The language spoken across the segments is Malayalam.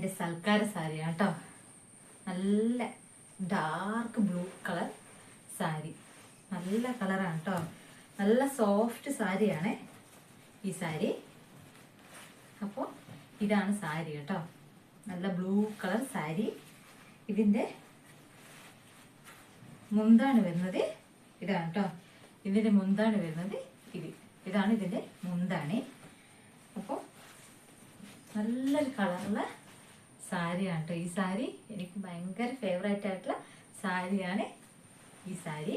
എൻ്റെ സൽക്കാര സാരിയാണ് കേട്ടോ. നല്ല ഡാർക്ക് ബ്ലൂ കളർ സാരി, നല്ല കളറാണ് കേട്ടോ. നല്ല സോഫ്റ്റ് സാരിയാണ് ഈ സാരി. അപ്പോൾ ഇതാണ് സാരി കേട്ടോ, നല്ല ബ്ലൂ കളർ സാരി. ഇതിൻ്റെ മുന്താണ് വരുന്നത് ഇതാണ് കേട്ടോ. ഇതിൻ്റെ മുന്താണ് വരുന്നത് ഇതാണ് ഇതിൻ്റെ മുന്താണ്. അപ്പോൾ നല്ലൊരു കളറുള്ള സാരിയാണ് കേട്ടോ ഈ സാരി. എനിക്ക് ഭയങ്കര ഫേവറേറ്റ് ആയിട്ടുള്ള സാരിയാണ് ഈ സാരി.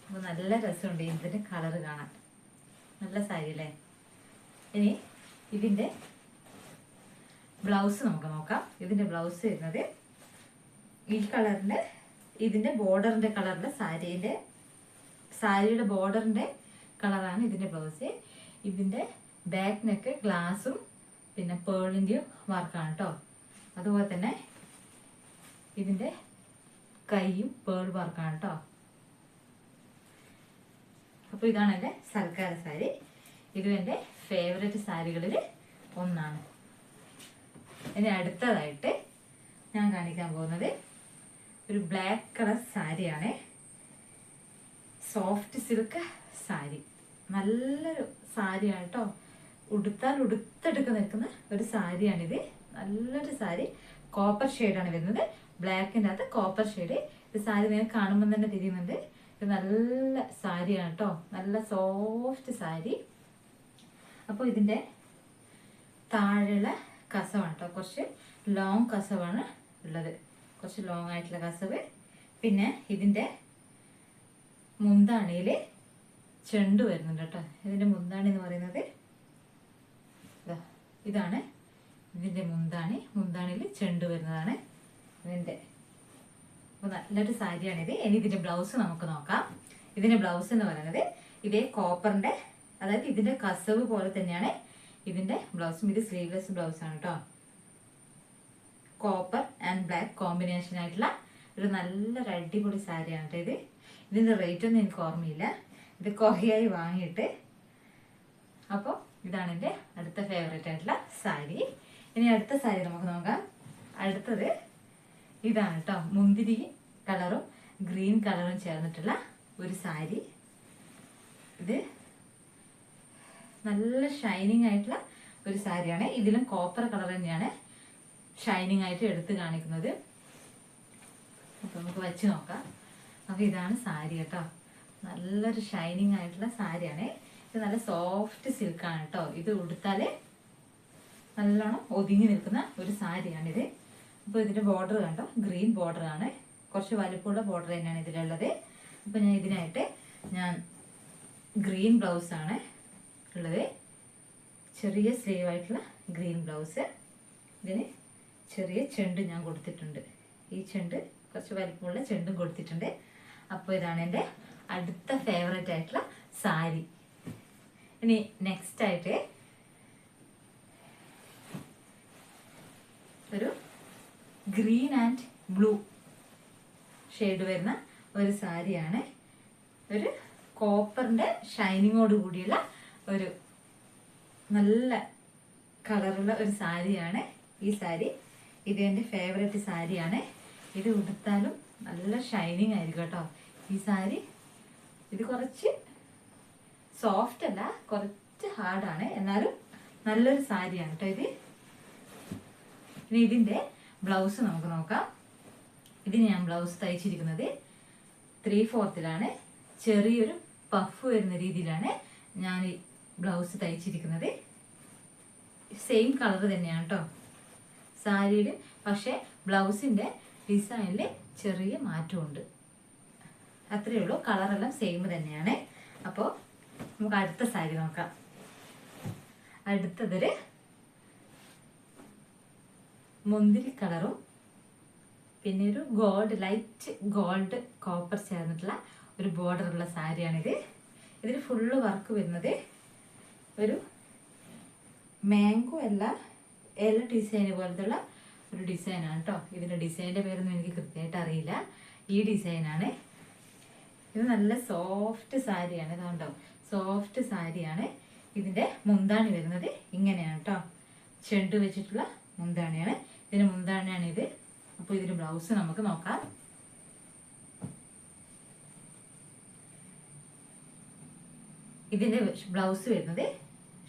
അപ്പോൾ നല്ല രസമുണ്ട് ഇതിൻ്റെ കളറ് കാണാൻ, നല്ല സാരി അല്ലേ. ഇനി ഇതിൻ്റെ ബ്ലൗസ് നമുക്ക് നോക്കാം. ഇതിൻ്റെ ബ്ലൗസ് വരുന്നത് ഈ കളറിൻ്റെ, ഇതിൻ്റെ ബോർഡറിൻ്റെ കളറിൻ്റെ സാരിയുടെ ബോർഡറിൻ്റെ കളറാണ് ഇതിൻ്റെ ബ്ലൗസ്. ഇതിൻ്റെ ബാക്ക് നെക്ക് ഗ്ലാസും പിന്നെ പേളിൻ്റെയും വർക്കാണ് കേട്ടോ. അതുപോലെ തന്നെ ഇതിൻ്റെ കൈയും പേൾ വർക്കാണ് കേട്ടോ. അപ്പോൾ ഇതാണ് എൻ്റെ സൽക്കാര സാരി. ഇതും എൻ്റെ ഫേവറേറ്റ് സാരികളിൽ ഒന്നാണ്. ഇനി അടുത്തതായിട്ട് ഞാൻ കാണിക്കാൻ പോകുന്നത് ഒരു ബ്ലാക്ക് കളർ സാരിയാണ്. സോഫ്റ്റ് സിൽക്ക് സാരി, നല്ലൊരു സാരിയാണ് കേട്ടോ. ഉടുത്താൽ ഉടുത്തെടുക്ക് നിൽക്കുന്ന ഒരു സാരിയാണിത്. നല്ലൊരു സാരി, കോപ്പർ ഷെയ്ഡാണ് വരുന്നത്. ബ്ലാക്കിൻ്റെ അകത്ത് കോപ്പർ ഷെയ്ഡ്. ഇത് സാരി നിങ്ങൾക്ക് കാണുമ്പോൾ തന്നെ തിരിയുന്നുണ്ട്. ഇത് നല്ല സാരിയാണ് കേട്ടോ, നല്ല സോഫ്റ്റ് സാരി. അപ്പോൾ ഇതിൻ്റെ താഴെയുള്ള കസവാണ് കേട്ടോ, കുറച്ച് ലോങ് കസവാണ് ഉള്ളത്, കുറച്ച് ലോങ് ആയിട്ടുള്ള കസവ്. പിന്നെ ഇതിൻ്റെ മുന്താണിയിൽ ചെണ്ട് വരുന്നുണ്ട് കേട്ടോ. ഇതിൻ്റെ മുന്താണി എന്ന് പറയുന്നത് ഇതാണ്. ഇതിൻ്റെ മുന്താണിയിൽ ചെണ്ട് വരുന്നതാണ് ഇതിൻ്റെ. അപ്പോൾ നല്ലൊരു സാരിയാണിത്. ഇനി ഇതിൻ്റെ ബ്ലൗസ് നമുക്ക് നോക്കാം. ഇതിൻ്റെ ബ്ലൗസ് എന്ന് പറയുന്നത് ഇതേ കോപ്പറിൻ്റെ, അതായത് ഇതിൻ്റെ കസവ് പോലെ തന്നെയാണ് ഇതിൻ്റെ ബ്ലൗസും. ഇത് സ്ലീവ്ലെസ് ബ്ലൗസാണ് കേട്ടോ. കോപ്പർ ആൻഡ് ബ്ലാക്ക് കോമ്പിനേഷൻ ആയിട്ടുള്ള ഒരു നല്ലൊരു അടിപൊളി സാരിയാണ് കേട്ടോ ഇത്. ഇതിൻ്റെ റേറ്റ് ഒന്നും എനിക്ക് ഓർമ്മയില്ല, ഇത് കുറേയായി വാങ്ങിയിട്ട്. അപ്പോൾ ഇതാണ് എൻ്റെ അടുത്ത ഫേവറേറ്റ് ആയിട്ടുള്ള സാരി. ഇനി അടുത്ത സാരി നമുക്ക് നോക്കാം. അടുത്തത് ഇതാണ് കേട്ടോ, മുന്തിരി കളറും ഗ്രീൻ കളറും ചേർന്നിട്ടുള്ള ഒരു സാരി. ഇത് നല്ല ഷൈനിങ് ആയിട്ടുള്ള ഒരു സാരിയാണ്. ഇതിലും കോപ്പർ കളർ തന്നെയാണ് ഷൈനിങ് ആയിട്ട് എടുത്ത് കാണിക്കുന്നത്. അപ്പോൾ നമുക്ക് വെച്ച് നോക്കാം. അപ്പോൾ ഇതാണ് സാരി കേട്ടോ, നല്ലൊരു ഷൈനിങ് ആയിട്ടുള്ള സാരിയാണ്. ഇത് നല്ല സോഫ്റ്റ് സിൽക്കാണ് കേട്ടോ. ഇത് ഉടുത്താൽ നല്ലോണം ഒതുങ്ങി നിൽക്കുന്ന ഒരു സാരിയാണിത്. അപ്പോൾ ഇതിൻ്റെ ബോർഡർ കണ്ടോ, ഗ്രീൻ ബോർഡറാണ്, കുറച്ച് വലുപ്പമുള്ള ബോർഡർ തന്നെയാണ് ഇതിലുള്ളത്. അപ്പോൾ ഇതിനായിട്ട് ഞാൻ ഗ്രീൻ ബ്ലൗസാണ് ഉള്ളത്, ചെറിയ സ്ലീവ് ആയിട്ടുള്ള ഗ്രീൻ ബ്ലൗസ്. ഇതിന് ചെറിയ ചെണ്ട് ഞാൻ കൊടുത്തിട്ടുണ്ട്, ഈ ചെണ്ട് കുറച്ച് വലുപ്പമുള്ള ചെണ്ടും കൊടുത്തിട്ടുണ്ട്. അപ്പോൾ ഇതാണ് എൻ്റെ അടുത്ത ഫേവറേറ്റ് ആയിട്ടുള്ള സാരി. ഇനി നെക്സ്റ്റ് ആയിട്ട് ഒരു ഗ്രീൻ ആൻഡ് ബ്ലൂ ഷെയ്ഡ് വരുന്ന ഒരു സാരിയാണ്. ഒരു കോപ്പറിൻ്റെ ഷൈനിങ്ങോട് കൂടിയുള്ള ഒരു നല്ല കളറുള്ള ഒരു സാരിയാണ് ഈ സാരി. ഇത് എൻ്റെ ഫേവറേറ്റ് സാരിയാണ്. ഇത് ഉടുത്താലും നല്ല ഷൈനിങ് ആയിരിക്കും കേട്ടോ ഈ സാരി. ഇത് കുറച്ച് സോഫ്റ്റ് അല്ല, കുറച്ച് ഹാർഡാണ്, എന്നാലും നല്ലൊരു സാരിയാണ് കേട്ടോ ഇത്. ഇനി ഇതിൻ്റെ ബ്ലൗസ് നമുക്ക് നോക്കാം. ഇതിന് ഞാൻ ബ്ലൗസ് തയ്ച്ചിരിക്കുന്നത് 3/4 ചെറിയൊരു പഫ് വരുന്ന രീതിയിലാണ് ഞാൻ ഈ ബ്ലൗസ് തയ്ച്ചിരിക്കുന്നത്. സെയിം കളർ തന്നെയാണ് കേട്ടോ സാരിയുടെ, പക്ഷേ ബ്ലൗസിൻ്റെ ഡിസൈനിൽ ചെറിയ മാറ്റമുണ്ട്, അത്രയേ ഉള്ളൂ. കളറെല്ലാം സെയിം തന്നെയാണ്. അപ്പോൾ നമുക്ക് അടുത്ത സാരി നോക്കാം. അടുത്തതൊരു മുന്തിരി കളറും പിന്നെ ഒരു ഗോൾഡ്, ലൈറ്റ് ഗോൾഡ് കോപ്പർ ചേർന്നിട്ടുള്ള ഒരു ബോർഡറുള്ള സാരിയാണിത്. ഇതിൽ ഫുള്ള് വർക്ക് വരുന്നത് ഒരു മാംഗോ അല്ല, എല ഡിസൈൻ പോലത്തുള്ള ഒരു ഡിസൈനാണ് കേട്ടോ. ഇതിൻ്റെ ഡിസൈനിൻ്റെ പേരൊന്നും എനിക്ക് കൃത്യമായിട്ട് അറിയില്ല. ഈ ഡിസൈനാണ് ഇത്. നല്ല സോഫ്റ്റ് സാരിയാണ്, ഇതുണ്ടോ, സോഫ്റ്റ് സാരിയാണ്. ഇതിൻ്റെ മുന്താണി വരുന്നത് ഇങ്ങനെയാണ് കേട്ടോ, ചെണ്ട് വെച്ചിട്ടുള്ള മുന്താണിയാണ്. ഇതിന് മുന്താണിയാണിത്. അപ്പോൾ ഇതിന് ബ്ലൗസ് നമുക്ക് നോക്കാം. ഇതിന്റെ ബ്ലൗസ് വരുന്നത്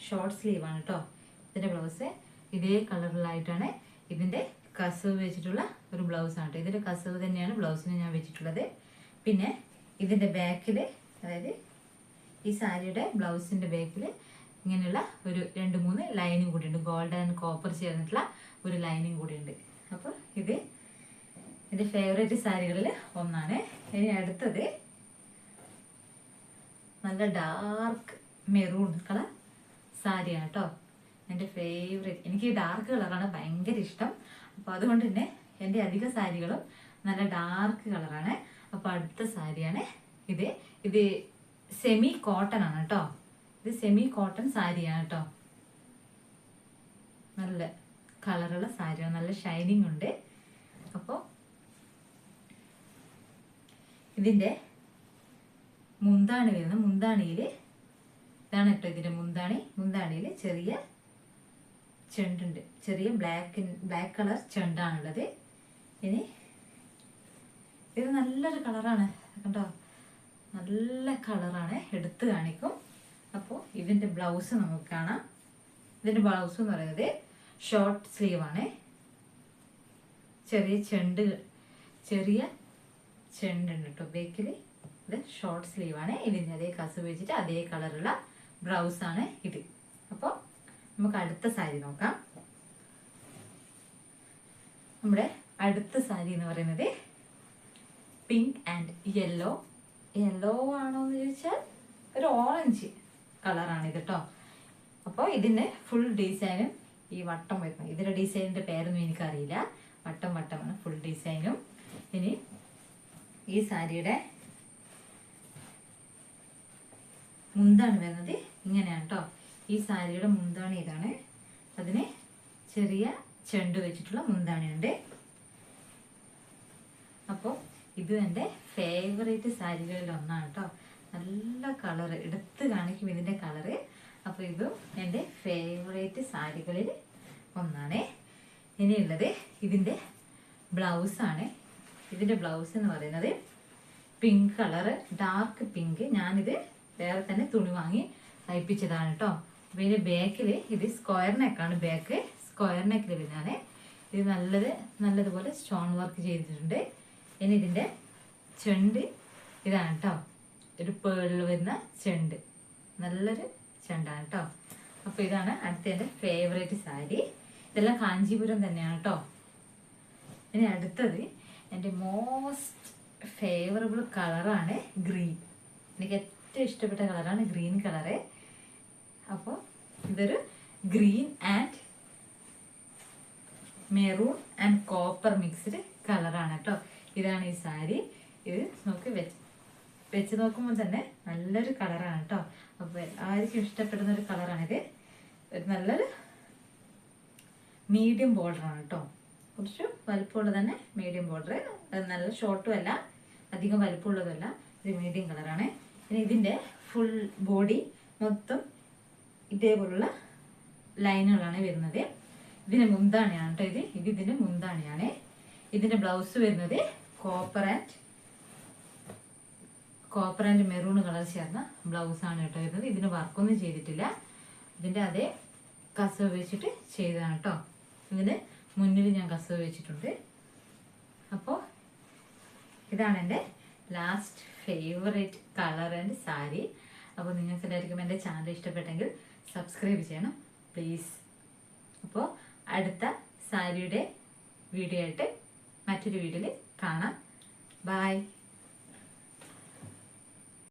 ഷോർട്ട് സ്ലീവ് ആണ് കേട്ടോ. ഇതിന്റെ ബ്ലൗസ് ഇതേ കളറിലായിട്ടാണ് ഇതിന്റെ കസവ് വെച്ചിട്ടുള്ള ഒരു ബ്ലൗസ് ആണ്. ഇതിന്റെ കസവ് തന്നെയാണ് ബ്ലൗസിന് ഞാൻ വെച്ചിട്ടുള്ളത്. പിന്നെ ഇതിന്റെ ബാക്കിൽ, അതായത് ഈ സാരിയുടെ ബ്ലൗസിന്റെ ബാക്കിൽ ഇങ്ങനെയുള്ള ഒരു 2-3 ലൈനും കൂടി ഉണ്ട്. ഗോൾഡ് ആൻഡ് കോപ്പർ ചേർന്നിട്ടുള്ള ഒരു ലൈനും കൂടി ഉണ്ട്. അപ്പോൾ ഇത് എൻ്റെ ഫേവറേറ്റ് സാരികളിൽ ഒന്നാണ്. ഇനി അടുത്തത് നല്ല ഡാർക്ക് മെറൂൺ കളർ സാരിയാണ് കേട്ടോ. എൻ്റെ ഫേവറേറ്റ്. എനിക്ക് ഡാർക്ക് കളറാണ് ഭയങ്കര ഇഷ്ടം. അപ്പോൾ അതുകൊണ്ട് തന്നെ എൻ്റെ അധിക സാരികളും നല്ല ഡാർക്ക് കളറാണ്. അപ്പോൾ അടുത്ത സാരിയാണ് ഇത്. ഇത് സെമി കോട്ടൺ ആണ് കേട്ടോ. ഇത് സെമി കോട്ടൺ സാരിയാണ് കേട്ടോ. നല്ല കളറുള്ള സാരിയാണ്, നല്ല ഷൈനിങ് ഉണ്ട്. അപ്പോൾ ഇതിൻ്റെ മുന്താണി വരുന്നത്, മുന്താണിയിൽ ഇതാണ് കേട്ടോ ഇതിൻ്റെ മുന്താണിയിൽ ചെറിയ ചെണ്ടുണ്ട്. ചെറിയ ബ്ലാക്ക് കളർ ചെണ്ടാണുള്ളത്. ഇനി ഇത് നല്ലൊരു കളറാണ് കണ്ടോ, നല്ല കളറാണ്, എടുത്ത് കാണിക്കും. അപ്പോൾ ഇതിൻ്റെ ബ്ലൗസ് നമുക്ക് കാണാം. ഇതിൻ്റെ ബ്ലൗസ് എന്ന് പറയുന്നത് ഷോർട്ട് സ്ലീവ് ആണ്. ചെറിയ ചെണ്ടുണ്ട് കേട്ടോ ബേക്കിൽ. ഇത് ഷോർട്ട് സ്ലീവ് ആണ്. ഇതിൻ്റെ അതേ കസവ് വെച്ചിട്ട് അതേ കളറുള്ള ബ്ലൗസ് ആണ് ഇത്. അപ്പോൾ നമുക്ക് അടുത്ത സാരി നോക്കാം. നമ്മുടെ അടുത്ത സാരി എന്ന് പറയുന്നത് പിങ്ക് ആൻഡ് യെല്ലോ ആണോ എന്ന് ചോദിച്ചാൽ ഒരു ഓറഞ്ച് കളറാണ് ഇത് കേട്ടോ. അപ്പോൾ ഇതിന് ഫുൾ ഡിസൈനും ഈ വട്ടം വരുന്നത്. ഇതിൻ്റെ ഡിസൈനിൻ്റെ പേരൊന്നും എനിക്കറിയില്ല. വട്ടമാണ് ഫുൾ ഡിസൈനും. ഇനി ഈ സാരിയുടെ മുന്താണി വരുന്നത് ഇങ്ങനെയാണ് കേട്ടോ. ഈ സാരിയുടെ മുന്താണി ഇതാണ്. അതിന് ചെറിയ ചെണ്ട് വെച്ചിട്ടുള്ള മുന്താണിയുണ്ട്. അപ്പോൾ ഇത് എൻ്റെ ഫേവറേറ്റ് സാരികളിൽ ഒന്നാണ് കേട്ടോ. നല്ല കളറ്, എടുത്ത് കാണിക്കും ഇതിൻ്റെ കളറ്. അപ്പോൾ ഇതും എൻ്റെ ഫേവറേറ്റ് സാരികളിൽ ഒന്നാണ്. ഇനിയുള്ളത് ഇതിൻ്റെ ബ്ലൗസാണ്. ഇതിൻ്റെ ബ്ലൗസ് എന്ന് പറയുന്നത് പിങ്ക് കളറ്, ഡാർക്ക് പിങ്ക്. ഞാനിത് വേറെ തന്നെ തുണി വാങ്ങി തയ്പ്പിച്ചതാണ് കേട്ടോ. അപ്പോൾ ഇതിൻ്റെ ബാക്കിൽ ഇത് സ്ക്വയർ നെക്കാണ്. ബാക്ക് സ്ക്വയർ നെക്കിൽ വരുന്നതാണ്. ഇത് നല്ലതുപോലെ സ്റ്റോൺ വർക്ക് ചെയ്തിട്ടുണ്ട്. ഇനി ഇതിൻ്റെ ചെണ്ട് ഇതാണ് കേട്ടോ. ഒരു പേളിൽ വരുന്ന ചെണ്ട്, നല്ലൊരു ചെണ്ടാണ് കേട്ടോ. അപ്പോൾ ഇതാണ് അടുത്ത എൻ്റെ ഫേവറേറ്റ് സാരി. ഇതെല്ലാം കാഞ്ചീപുരം തന്നെയാണ് കേട്ടോ. ഇനി അടുത്തത് എൻ്റെ മോസ്റ്റ് ഫേവറബിൾ കളറാണ് ഗ്രീൻ. എനിക്ക് ഏറ്റവും ഇഷ്ടപ്പെട്ട കളറാണ് ഗ്രീൻ കളറ്. അപ്പോൾ ഇതൊരു green and maroon and copper mixed കളറാണ് കേട്ടോ. ഇതാണ് ഈ സാരി. ഇത് നോക്കി വെച്ച് നോക്കുമ്പോൾ തന്നെ നല്ലൊരു കളറാണ് കേട്ടോ. അപ്പോൾ എല്ലാവർക്കും ഇഷ്ടപ്പെടുന്ന ഒരു കളറാണിത്. ഒരു നല്ലൊരു മീഡിയം ബോർഡറാണ് കേട്ടോ. കുറച്ച് വലുപ്പമുള്ളത് തന്നെ മീഡിയം ബോർഡർ. അത് നല്ല ഷോർട്ടും അല്ല, അധികം വലുപ്പമുള്ളതുമല്ല. ഇത് മീഡിയം കളറാണ്. ഇനി ഇതിൻ്റെ ഫുൾ ബോഡി മൊത്തം ഇതേപോലുള്ള ലൈനുകളാണ് വരുന്നത്. ഇതിൻ്റെ മുന്താണിയാണ് കേട്ടോ. ഇത് ഇതിൻ്റെ മുന്താണിയാണ്. ഇതിൻ്റെ ബ്ലൗസ് വരുന്നത് കോപ്പർ ആൻഡ് മെറൂൺ കളർ ചേർന്ന ബ്ലൗസാണ് കേട്ടോ വരുന്നത്. ഇതിന് വർക്കൊന്നും ചെയ്തിട്ടില്ല. ഇതിൻ്റെ അതേ കസവ് വെച്ചിട്ട് ചെയ്തതാണ് കേട്ടോ. ഇതിന് മുന്നിൽ ഞാൻ കസവ് വെച്ചിട്ടുണ്ട്. അപ്പോൾ ഇതാണ് എൻ്റെ last favourite colour and sari. അപ്പോൾ നിങ്ങൾക്ക് എല്ലാവർക്കും എൻ്റെ ചാനൽ ഇഷ്ടപ്പെട്ടെങ്കിൽ സബ്സ്ക്രൈബ് ചെയ്യണം പ്ലീസ്. അപ്പോൾ അടുത്ത സാരിയുടെ വീഡിയോ ആയിട്ട് മറ്റൊരു വീഡിയോയിൽ കാണാം. ബൈ.